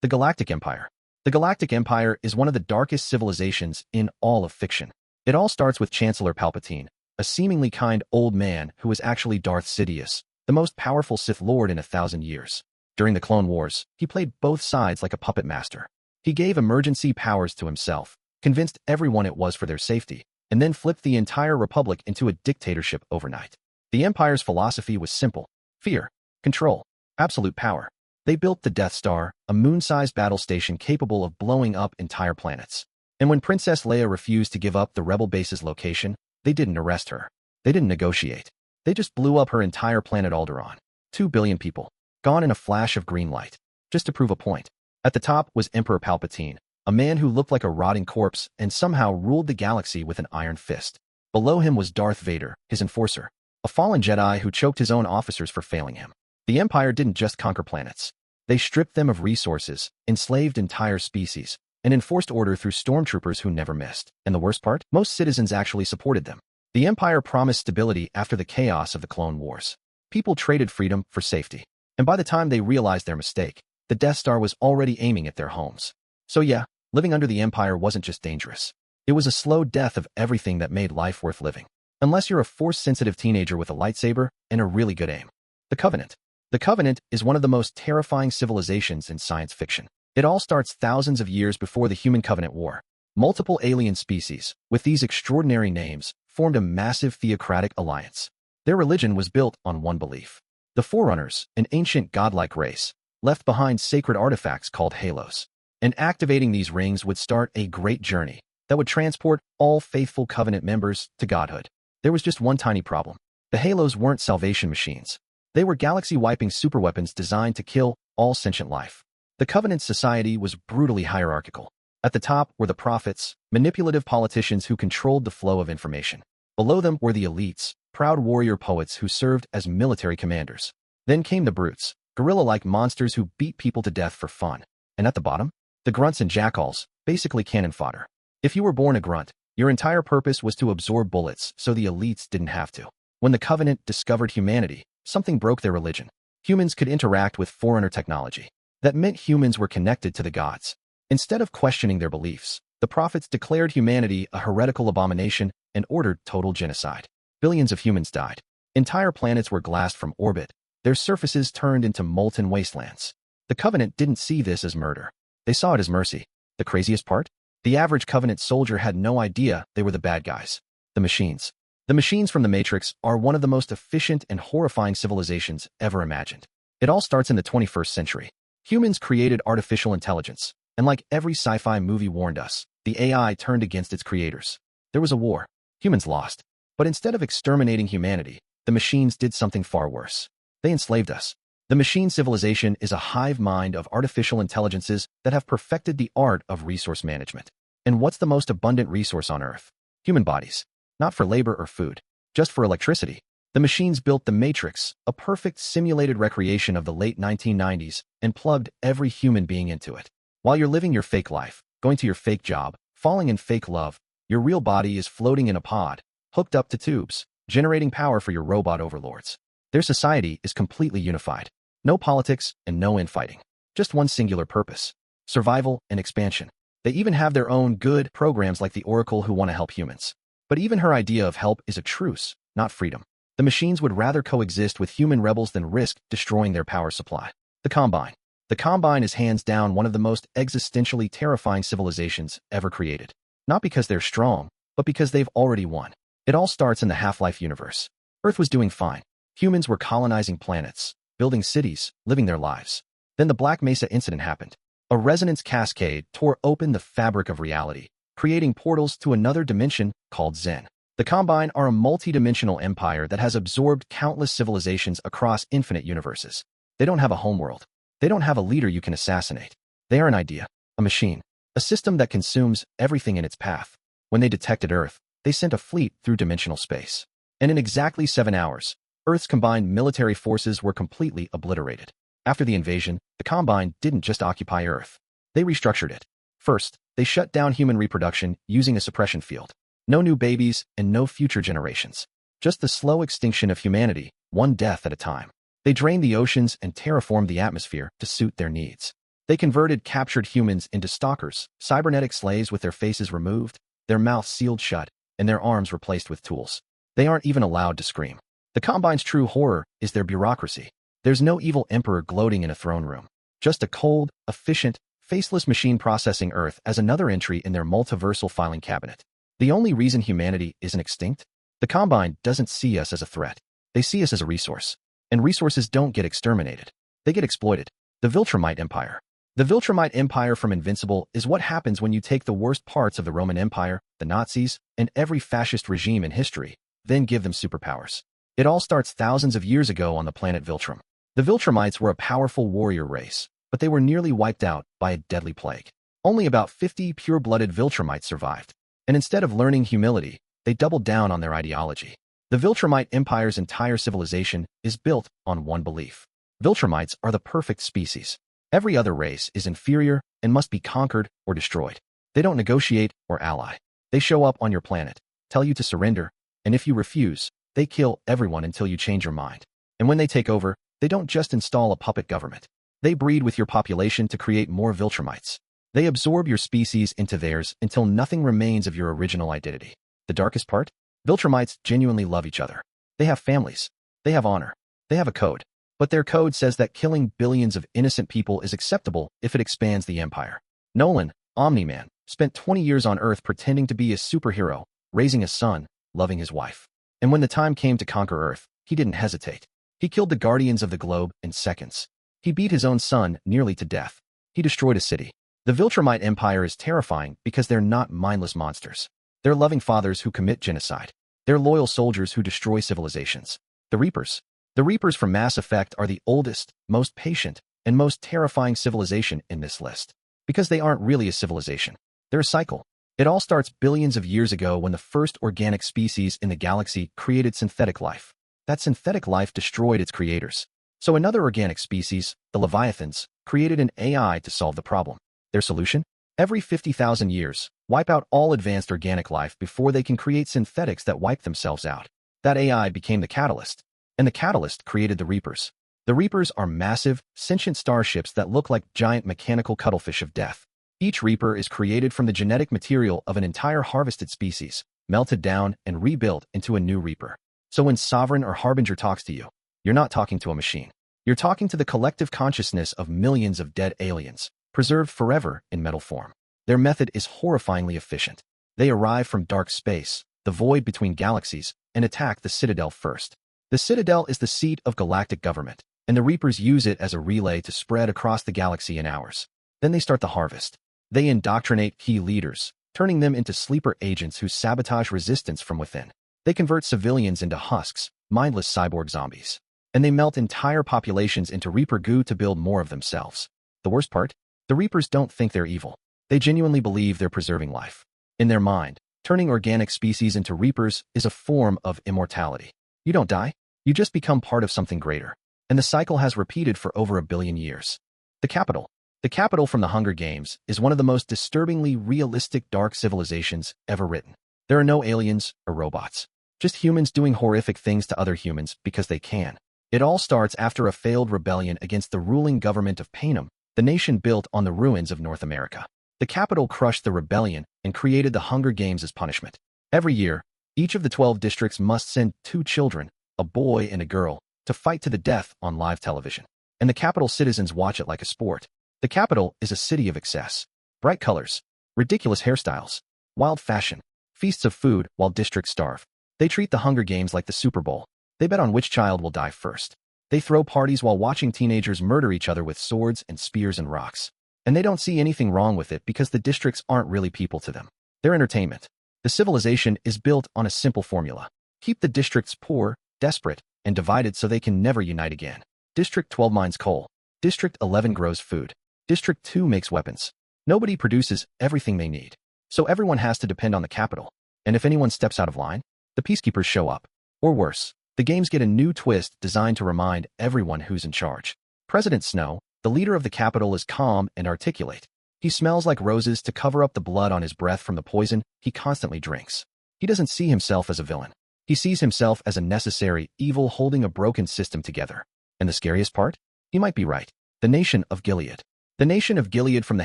The Galactic Empire. The Galactic Empire is one of the darkest civilizations in all of fiction. It all starts with Chancellor Palpatine, a seemingly kind old man who is actually Darth Sidious, the most powerful Sith Lord in 1,000 years. During the Clone Wars, he played both sides like a puppet master. He gave emergency powers to himself, convinced everyone it was for their safety, and then flipped the entire Republic into a dictatorship overnight. The Empire's philosophy was simple: fear, control, absolute power. They built the Death Star, a moon-sized battle station capable of blowing up entire planets. And when Princess Leia refused to give up the rebel base's location, they didn't arrest her. They didn't negotiate. They just blew up her entire planet Alderaan. 2 billion people, gone in a flash of green light, just to prove a point. At the top was Emperor Palpatine, a man who looked like a rotting corpse and somehow ruled the galaxy with an iron fist. Below him was Darth Vader, his enforcer, a fallen Jedi who choked his own officers for failing him. The Empire didn't just conquer planets. They stripped them of resources, enslaved entire species, and enforced order through stormtroopers who never missed. And the worst part? Most citizens actually supported them. The Empire promised stability after the chaos of the Clone Wars. People traded freedom for safety. And by the time they realized their mistake, the Death Star was already aiming at their homes. So yeah, living under the Empire wasn't just dangerous. It was a slow death of everything that made life worth living. Unless you're a force-sensitive teenager with a lightsaber and a really good aim. The Covenant. The Covenant is one of the most terrifying civilizations in science fiction. It all starts thousands of years before the Human-Covenant War. Multiple alien species, with these extraordinary names, formed a massive theocratic alliance. Their religion was built on one belief. The Forerunners, an ancient godlike race, left behind sacred artifacts called halos. And activating these rings would start a great journey that would transport all faithful Covenant members to godhood. There was just one tiny problem. The halos weren't salvation machines. They were galaxy-wiping superweapons designed to kill all sentient life. The Covenant society was brutally hierarchical. At the top were the prophets, manipulative politicians who controlled the flow of information. Below them were the elites, proud warrior poets who served as military commanders. Then came the brutes, gorilla-like monsters who beat people to death for fun. And at the bottom, the grunts and jackals, basically cannon fodder. If you were born a grunt, your entire purpose was to absorb bullets so the elites didn't have to. When the Covenant discovered humanity, something broke their religion. Humans could interact with Forerunner technology. That meant humans were connected to the gods. Instead of questioning their beliefs, the prophets declared humanity a heretical abomination and ordered total genocide. Billions of humans died. Entire planets were glassed from orbit, their surfaces turned into molten wastelands. The Covenant didn't see this as murder. They saw it as mercy. The craziest part? The average Covenant soldier had no idea they were the bad guys. The machines. The machines from the Matrix are one of the most efficient and horrifying civilizations ever imagined. It all starts in the 21st century. Humans created artificial intelligence, and like every sci-fi movie warned us, the AI turned against its creators. There was a war. Humans lost. But instead of exterminating humanity, the machines did something far worse. They enslaved us. The machine civilization is a hive mind of artificial intelligences that have perfected the art of resource management. And what's the most abundant resource on Earth? Human bodies. Not for labor or food, just for electricity. The machines built the Matrix, a perfect simulated recreation of the late 1990s, and plugged every human being into it. While you're living your fake life, going to your fake job, falling in fake love, your real body is floating in a pod, hooked up to tubes, generating power for your robot overlords. Their society is completely unified. No politics and no infighting. Just one singular purpose: survival and expansion. They even have their own good programs like the Oracle who want to help humans. But even her idea of help is a truce, not freedom. The machines would rather coexist with human rebels than risk destroying their power supply. The Combine. The Combine is hands down one of the most existentially terrifying civilizations ever created. Not because they're strong, but because they've already won. It all starts in the Half-Life universe. Earth was doing fine. Humans were colonizing planets, building cities, living their lives. Then the Black Mesa incident happened. A resonance cascade tore open the fabric of reality, creating portals to another dimension called Zen. The Combine are a multi-dimensional empire that has absorbed countless civilizations across infinite universes. They don't have a homeworld. They don't have a leader you can assassinate. They are an idea, a machine, a system that consumes everything in its path. When they detected Earth, they sent a fleet through dimensional space. And in exactly 7 hours, Earth's combined military forces were completely obliterated. After the invasion, the Combine didn't just occupy Earth. They restructured it. First, they shut down human reproduction using a suppression field. No new babies and no future generations. Just the slow extinction of humanity, one death at a time. They drained the oceans and terraformed the atmosphere to suit their needs. They converted captured humans into stalkers, cybernetic slaves with their faces removed, their mouths sealed shut, and their arms replaced with tools. They aren't even allowed to scream. The Combine's true horror is their bureaucracy. There's no evil emperor gloating in a throne room. Just a cold, efficient, faceless machine processing Earth as another entry in their multiversal filing cabinet. The only reason humanity isn't extinct? The Combine doesn't see us as a threat. They see us as a resource. And resources don't get exterminated. They get exploited. The Viltrumite Empire. The Viltrumite Empire from Invincible is what happens when you take the worst parts of the Roman Empire, the Nazis, and every fascist regime in history, then give them superpowers. It all starts thousands of years ago on the planet Viltrum. The Viltrumites were a powerful warrior race, but they were nearly wiped out by a deadly plague. Only about 50 pure-blooded Viltrumites survived. And instead of learning humility, they doubled down on their ideology. The Viltrumite Empire's entire civilization is built on one belief. Viltrumites are the perfect species. Every other race is inferior and must be conquered or destroyed. They don't negotiate or ally. They show up on your planet, tell you to surrender, and if you refuse, they kill everyone until you change your mind. And when they take over, they don't just install a puppet government. They breed with your population to create more Viltrumites. They absorb your species into theirs until nothing remains of your original identity. The darkest part? Viltrumites genuinely love each other. They have families. They have honor. They have a code. But their code says that killing billions of innocent people is acceptable if it expands the empire. Nolan, Omni-Man, spent 20 years on Earth pretending to be a superhero, raising a son, loving his wife. And when the time came to conquer Earth, he didn't hesitate. He killed the guardians of the globe in seconds. He beat his own son nearly to death. He destroyed a city. The Viltrumite Empire is terrifying because they're not mindless monsters. They're loving fathers who commit genocide. They're loyal soldiers who destroy civilizations. The Reapers. The Reapers from Mass Effect are the oldest, most patient, and most terrifying civilization in this list. Because they aren't really a civilization. They're a cycle. It all starts billions of years ago when the first organic species in the galaxy created synthetic life. That synthetic life destroyed its creators. So another organic species, the Leviathans, created an AI to solve the problem. Their solution? Every 50,000 years, wipe out all advanced organic life before they can create synthetics that wipe themselves out. That AI became the Catalyst. And the Catalyst created the Reapers. The Reapers are massive, sentient starships that look like giant mechanical cuttlefish of death. Each Reaper is created from the genetic material of an entire harvested species, melted down and rebuilt into a new Reaper. So when Sovereign or Harbinger talks to you, you're not talking to a machine. You're talking to the collective consciousness of millions of dead aliens, preserved forever in metal form. Their method is horrifyingly efficient. They arrive from dark space, the void between galaxies, and attack the Citadel first. The Citadel is the seat of galactic government, and the Reapers use it as a relay to spread across the galaxy in hours. Then they start the harvest. They indoctrinate key leaders, turning them into sleeper agents who sabotage resistance from within. They convert civilians into husks, mindless cyborg zombies. And they melt entire populations into Reaper goo to build more of themselves. The worst part? The Reapers don't think they're evil. They genuinely believe they're preserving life. In their mind, turning organic species into Reapers is a form of immortality. You don't die. You just become part of something greater. And the cycle has repeated for over 1 billion years. The Capital. The Capital from the Hunger Games is one of the most disturbingly realistic dark civilizations ever written. There are no aliens or robots. Just humans doing horrific things to other humans because they can. It all starts after a failed rebellion against the ruling government of Panem, the nation built on the ruins of North America. The Capital crushed the rebellion and created the Hunger Games as punishment. Every year, each of the 12 districts must send 2 children, a boy and a girl, to fight to the death on live television. And the Capital citizens watch it like a sport. The Capital is a city of excess. Bright colors, ridiculous hairstyles, wild fashion, feasts of food while districts starve. They treat the Hunger Games like the Super Bowl. They bet on which child will die first. They throw parties while watching teenagers murder each other with swords and spears and rocks. And they don't see anything wrong with it because the districts aren't really people to them. They're entertainment. The civilization is built on a simple formula. Keep the districts poor, desperate, and divided so they can never unite again. District 12 mines coal. District 11 grows food. District 2 makes weapons. Nobody produces everything they need. So everyone has to depend on the Capital. And if anyone steps out of line, the peacekeepers show up. Or worse, the games get a new twist designed to remind everyone who's in charge. President Snow, the leader of the Capital, is calm and articulate. He smells like roses to cover up the blood on his breath from the poison he constantly drinks. He doesn't see himself as a villain. He sees himself as a necessary evil holding a broken system together. And the scariest part? He might be right. The nation of Gilead. The nation of Gilead from the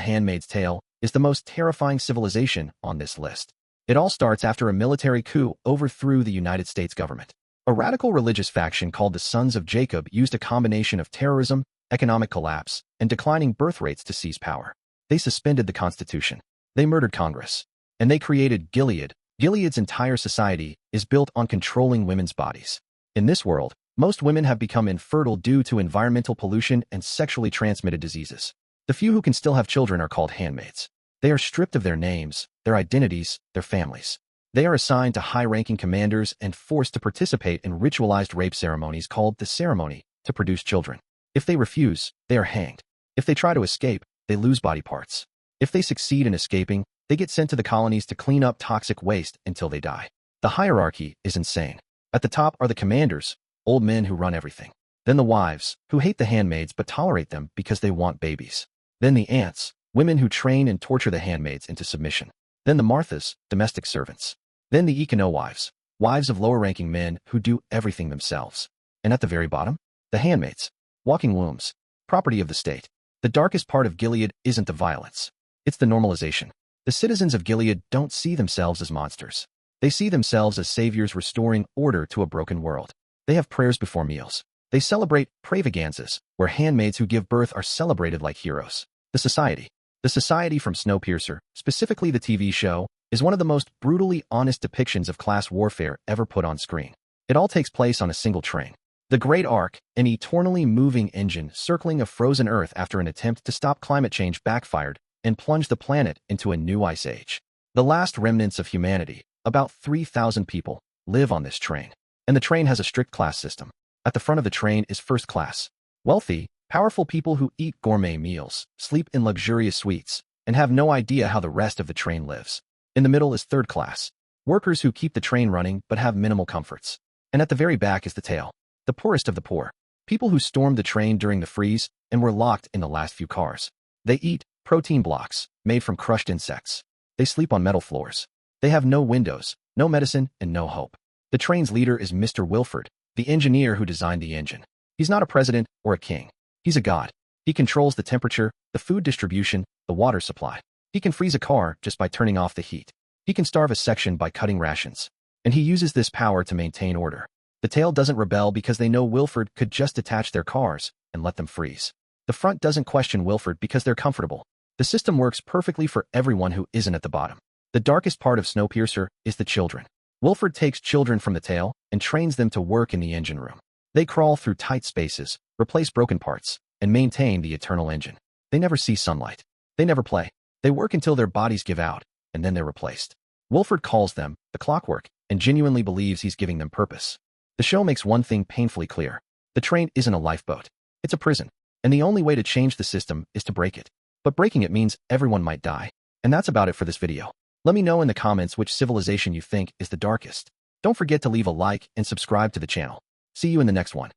Handmaid's Tale is the most terrifying civilization on this list. It all starts after a military coup overthrew the United States government. A radical religious faction called the Sons of Jacob used a combination of terrorism, economic collapse, and declining birth rates to seize power. They suspended the Constitution. They murdered Congress. And they created Gilead. Gilead's entire society is built on controlling women's bodies. In this world, most women have become infertile due to environmental pollution and sexually transmitted diseases. The few who can still have children are called handmaids. They are stripped of their names, their identities, their families. They are assigned to high-ranking commanders and forced to participate in ritualized rape ceremonies called the ceremony to produce children. If they refuse, they are hanged. If they try to escape, they lose body parts. If they succeed in escaping, they get sent to the colonies to clean up toxic waste until they die. The hierarchy is insane. At the top are the commanders, old men who run everything. Then the wives, who hate the handmaids but tolerate them because they want babies. Then the aunts, women who train and torture the handmaids into submission. Then the Marthas, domestic servants. Then the Econo wives, wives of lower-ranking men who do everything themselves. And at the very bottom, the handmaids, walking wombs, property of the state. The darkest part of Gilead isn't the violence. It's the normalization. The citizens of Gilead don't see themselves as monsters. They see themselves as saviors restoring order to a broken world. They have prayers before meals. They celebrate pravaganzas, where handmaids who give birth are celebrated like heroes. The society from Snowpiercer, specifically the TV show, is one of the most brutally honest depictions of class warfare ever put on screen. It all takes place on a single train. The Great Arc, an eternally moving engine circling a frozen Earth after an attempt to stop climate change backfired and plunged the planet into a new ice age. The last remnants of humanity, about 3,000 people, live on this train. And the train has a strict class system. At the front of the train is first class. Wealthy, powerful people who eat gourmet meals, sleep in luxurious suites, and have no idea how the rest of the train lives. In the middle is third class. Workers who keep the train running but have minimal comforts. And at the very back is the tail. The poorest of the poor. People who stormed the train during the freeze and were locked in the last few cars. They eat protein blocks made from crushed insects. They sleep on metal floors. They have no windows, no medicine, and no hope. The train's leader is Mr. Wilford, the engineer who designed the engine. He's not a president or a king. He's a god. He controls the temperature, the food distribution, the water supply. He can freeze a car just by turning off the heat. He can starve a section by cutting rations. And he uses this power to maintain order. The tail doesn't rebel because they know Wilford could just detach their cars and let them freeze. The front doesn't question Wilford because they're comfortable. The system works perfectly for everyone who isn't at the bottom. The darkest part of Snowpiercer is the children. Wilford takes children from the tail and trains them to work in the engine room. They crawl through tight spaces, replace broken parts, and maintain the eternal engine. They never see sunlight. They never play. They work until their bodies give out, and then they're replaced. Wilford calls them the clockwork and genuinely believes he's giving them purpose. The show makes one thing painfully clear. The train isn't a lifeboat. It's a prison. And the only way to change the system is to break it. But breaking it means everyone might die. And that's about it for this video. Let me know in the comments which civilization you think is the darkest. Don't forget to leave a like and subscribe to the channel. See you in the next one.